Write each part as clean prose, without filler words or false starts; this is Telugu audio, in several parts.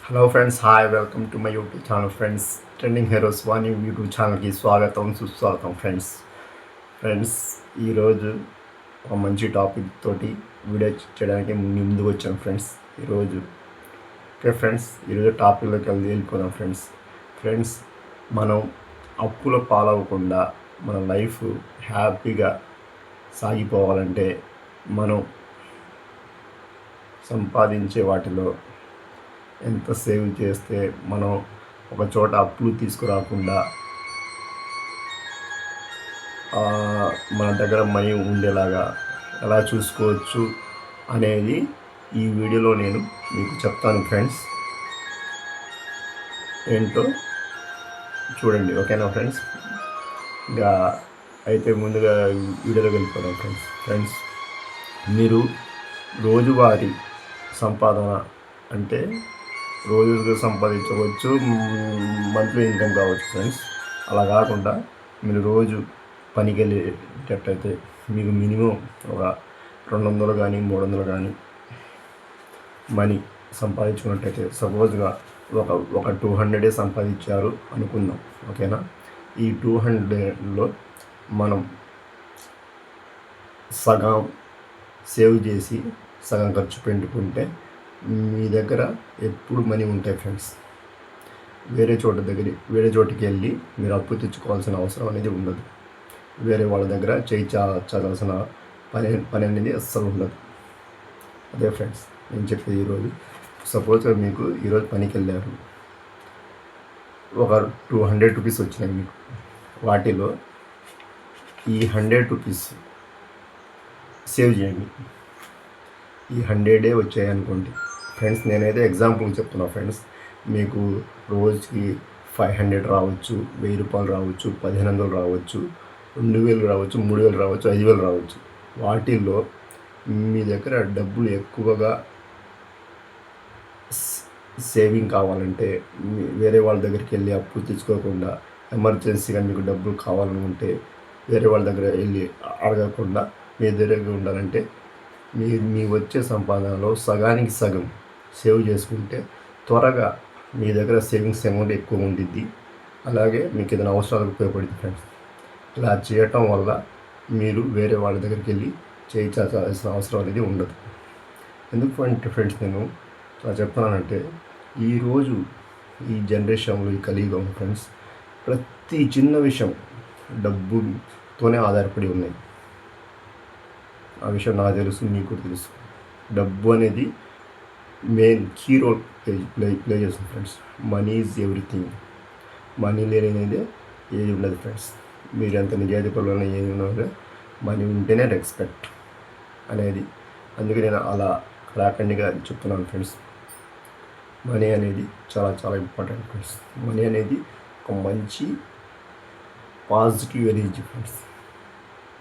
Hello friends, hi, welcome to my YouTube channel friends. Trending heroes Vani YouTube ఛానల్కి స్వాగతం సుస్వాగతం ఫ్రెండ్స్. ఫ్రెండ్స్, ఈరోజు ఒక మంచి టాపిక్ తోటి వీడియో చేయడానికి ముందుకు వచ్చాను ఫ్రెండ్స్. ఈరోజు ఈరోజు టాపిక్లోకి వెళ్ళిపోదాం ఫ్రెండ్స్. ఫ్రెండ్స్, మనం అప్పుల పాలవకుండా మన లైఫ్ హ్యాపీగా సాగిపోవాలంటే మనం సంపాదించే వాటిలో ఎంత సేవ్ చేస్తే మనం ఒక చోట అప్పులు తీసుకురాకుండా మన దగ్గర మనీ ఉండేలాగా ఎలా చూసుకోవచ్చు అనేది ఈ వీడియోలో నేను మీకు చెప్తాను ఫ్రెండ్స్. ఏంటో చూడండి, ఓకేనా ఫ్రెండ్స్? ఇంకా అయితే ముందుగా వీడియోలోకి వెళ్ళిపోదాం ఫ్రెండ్స్. మీరు రోజువారీ సంపాదన అంటే రోజుగా సంపాదించవచ్చు, మంత్లీ ఇన్కమ్ కావచ్చు ఫ్రెండ్స్. అలా కాకుండా మీరు రోజు పనికి వెళ్ళేటట్టయితే మీకు మినిమం ఒక 200 కానీ 300 కానీ మనీ సంపాదించుకున్నట్టయితే, సపోజ్గా ఒక 200 సంపాదించారు అనుకుందాం, ఓకేనా? ఈ 200లో మనం సగం సేవ్ చేసి సగం ఖర్చు పెట్టుకుంటే మీ దగ్గర ఎప్పుడు మనీ ఉంటాయి ఫ్రెండ్స్. వేరే చోటికి వెళ్ళి మీరు అప్పు తెచ్చుకోవాల్సిన అవసరం అనేది ఉండదు. వేరే వాళ్ళ దగ్గర చేయించాల్సిన పని అనేది అస్సలు ఉండదు. అదే ఫ్రెండ్స్ నేను చెప్పేది. ఈరోజు సపోజ్గా మీకు ఈరోజు పనికి వెళ్ళారు, ఒక 200 రూపీస్ వచ్చినాయి మీకు. వాటిలో ఈ 100 రూపీస్ సేవ్ చేయండి. ఈ 100 వచ్చాయి అనుకోండి ఫ్రెండ్స్. నేనైతే ఎగ్జాంపుల్ చెప్తున్నా ఫ్రెండ్స్. మీకు రోజుకి 500 రావచ్చు, 1000 రూపాయలు రావచ్చు, 1500 రావచ్చు, 2000 రావచ్చు, 3000 రావచ్చు, 5000 రావచ్చు. వాటిల్లో మీ దగ్గర డబ్బులు ఎక్కువగా సేవింగ్ కావాలంటే, వేరే వాళ్ళ దగ్గరికి వెళ్ళి అప్పు తెచ్చుకోకుండా ఎమర్జెన్సీగా మీకు డబ్బులు కావాలనుకుంటే వేరే వాళ్ళ దగ్గర వెళ్ళి అడగకుండా మీ దగ్గర ఉండాలంటే మీ వచ్చే సంపాదనలో సగానికి సగం సేవ్ చేసుకుంటే త్వరగా మీ దగ్గర సేవింగ్స్ అమౌంట్ ఎక్కువ ఉండిద్ది. అలాగే మీకు ఏదైనా అవసరాలకు ఉపయోగపడుతుంది ఫ్రెండ్స్. ఇలా చేయటం వల్ల మీరు వేరే వాళ్ళ దగ్గరికి వెళ్ళి చేయించాల్సిన అవసరం అనేది ఉండదు. ఎందుకు ఫ్రెండ్స్ నేను ఇలా చెప్తున్నానంటే, ఈరోజు ఈ జనరేషన్లో, ఈ కలియుగం ఫ్రెండ్స్, ప్రతి చిన్న విషయం డబ్బుతోనే ఆధారపడి ఉన్నాయి. ఆ విషయం నాకు తెలుసు, మీకు తెలుసు. డబ్బు అనేది మెయిన్ కీ రోల్ ప్లే చేస్తుంది friends. Money is everything. Money లేనిదే ఏది ఉండదు ఫ్రెండ్స్. మీరు ఎంత నిజాయితీ పనులు ఏది ఉన్నదో మనీ ఉంటేనే రెస్పెక్ట్ అనేది. అందుకే నేను అలా రాకండిగా చెప్తున్నాను ఫ్రెండ్స్. మనీ అనేది చాలా చాలా ఇంపార్టెంట్ ఫ్రెండ్స్. మనీ అనేది ఒక మంచి పాజిటివ్ ఎనర్జీ ఫ్రెండ్స్.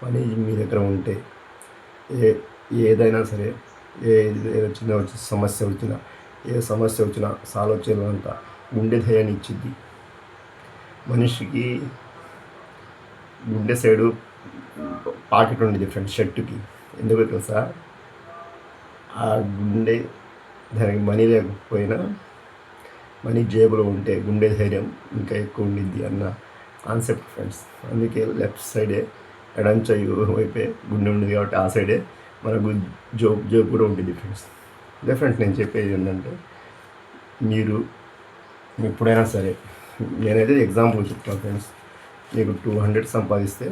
మనీ మీ దగ్గర ఉంటే ఏదైనా సరే, చిన్న సమస్య వచ్చినా సాల్వ్ చేయాలంట గుండె ధైర్యాన్ని ఇచ్చింది. మనిషికి గుండె సైడు పాకెట్ ఉండేది ఫ్రెండ్స్ షర్టుకి. ఎందుకు తెలుసా? ఆ గుండె దానికి మనీ లేకపోయినా మనీ జేబులో ఉంటే గుండె ధైర్యం ఇంకా ఎక్కువ ఉండిద్ది అన్న కాన్సెప్ట్ ఫ్రెండ్స్. అందుకే లెఫ్ట్ సైడే, ఎడం చెయ్యి వైపే గుండె ఉండేది కాబట్టి ఆ సైడే మనకు జోబు కూడా ఉంటుంది ఫ్రెండ్స్. అదే ఫ్రెండ్స్ నేను చెప్పేది ఏంటంటే, మీరు ఎప్పుడైనా సరే, నేనైతే ఎగ్జాంపుల్ చెప్తాను ఫ్రెండ్స్. మీకు 200 సంపాదిస్తే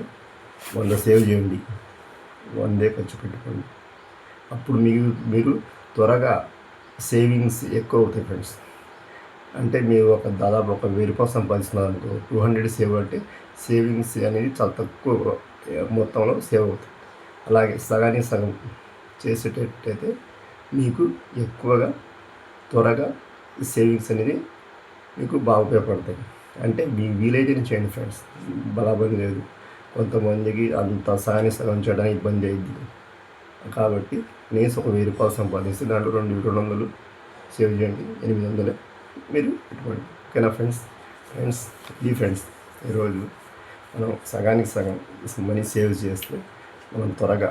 100 సేవ్ చేయండి, 100 ఖర్చు పెట్టుకోండి. అప్పుడు మీరు త్వరగా సేవింగ్స్ ఎక్కువ అవుతాయి ఫ్రెండ్స్. అంటే మీరు దాదాపు 1000 రూపాయలు సంపాదిస్తున్నారు అనుకో, 200 సేవ్ అంటే సేవింగ్స్ అనేది చాలా తక్కువ మొత్తంలో సేవ్ అవుతుంది. అలాగే సగానికి సగం చేసేటట్టయితే మీకు ఎక్కువగా త్వరగా సేవింగ్స్ అనేది మీకు బాగా ఉపయోగపడతాయి. అంటే మీ వీలైతే చేయండి ఫ్రెండ్స్, బలాబలి లేదు. కొంతమందికి అంత సగానికి సగం చేయడానికి ఇబ్బంది అయింది. కాబట్టి నేను ఒక 1000 రూపాయలు సంపాదిస్తే దాంట్లో 200 సేవ్ చేయండి, 800 మీరు పెట్టుకోండి. ఓకేనా ఫ్రెండ్స్? ఇది ఫ్రెండ్స్ ఈరోజు మనం సగానికి సగం మనీ సేవ్ చేస్తే మనం త్వరగా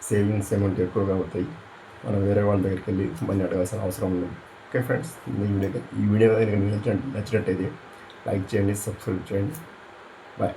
సేవింగ్స్ అమౌంట్ ఎక్కువగా అవుతాయి. మనం వేరే వాళ్ళ దగ్గరికి వెళ్ళి మనీ అడగాల్సిన అవసరం లేదు. ఓకే ఫ్రెండ్స్, ఈ వీడియో కనుక మీకు నచ్చినట్టయితే లైక్ చేయండి, సబ్స్క్రైబ్ చేయండి. బాయ్.